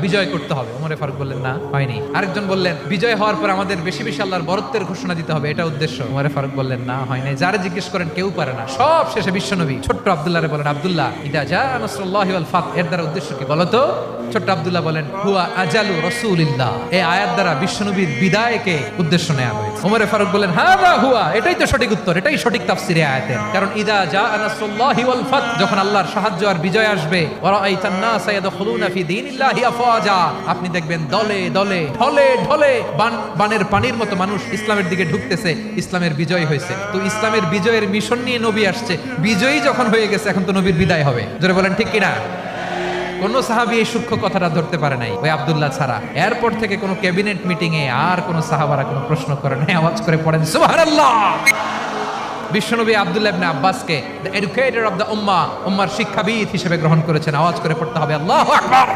বিজয় করতে হবে। ওমরে ফারুক বললেন না, হয়নি। আরেকজন বললেন বিজয় হওয়ার পর আমাদের বেশি বেশি আল্লাহর বরত্বের ঘোষণা দিতে হবে, এটা উদ্দেশ্য। ওমরে ফারুক বললেন না, হয় নাই। যারা জিজ্ঞেস করেন কেউ পারে না। সব শেষে বিশ্বনবী ছোট্ট আব্দুল্লাহরে বলেন, আব্দুল্লাহ ইদা জা নাসরুল্লাহি ওয়াল ফাত, এর দ্বারা উদ্দেশ্য কি বলো তো? ছোট্ট আব্দুল্লাহ বলেন, হুয়া আজালু রাসূলিল্লাহ, এই আয়াত দ্বারা বিশ্বনবীর বিদায়কে উদ্দেশ্য নেওয়া হয়েছে। ওমরে ফারুক বলেন, হাযা হুয়া, এটাই তো সঠিক উত্তর, এটাই সঠিক তাফসীরে আয়াতের। কারণ ইদা জা নাসরুল্লাহি ওয়াল ফাত, যখন আল্লাহর সাহায্য আর বিজয় আসবে, ওয়া রাআইতান নাসা ইয়াদখুলুনা ফি দীনিল্লাহি আফওয়াজা, আপনি দেখবেন দলে দলে ঢলে ঢলে বানের পানির মতো মানুষ ইসলামের দিকে ঢুকতেছে। ইসলামের বিজয় হয়েছে। তো ইসলামের বিজয়ের মিশন নিয়ে নবী আসছে, বিজয়ী যখন হয়ে গেছে এখন তো নবীর বিদায় হবে। জোরে বলেন ঠিক কিনা? কোন সাহাবী এই সূক্ষ্ম কথাটা ধরতে পারে নাই, ওই আব্দুল্লাহ ছাড়া। এরপর থেকে কোন ক্যাবিনেট মিটিং এ আর কোন সাহাবারা কোনো প্রশ্ন করে নাই। আওয়াজ করে পড়েন সুবহানাল্লাহ। বিশ্বনবী আব্দুল্লাহ ইবনে আব্বাসকে দ্য এডুকেটর অফ দ্য উম্মাহ, উম্মার শিক্ষাবিদ হিসেবে গ্রহণ করেছেন। আওয়াজ করে পড়তে হবে আল্লাহু আকবার।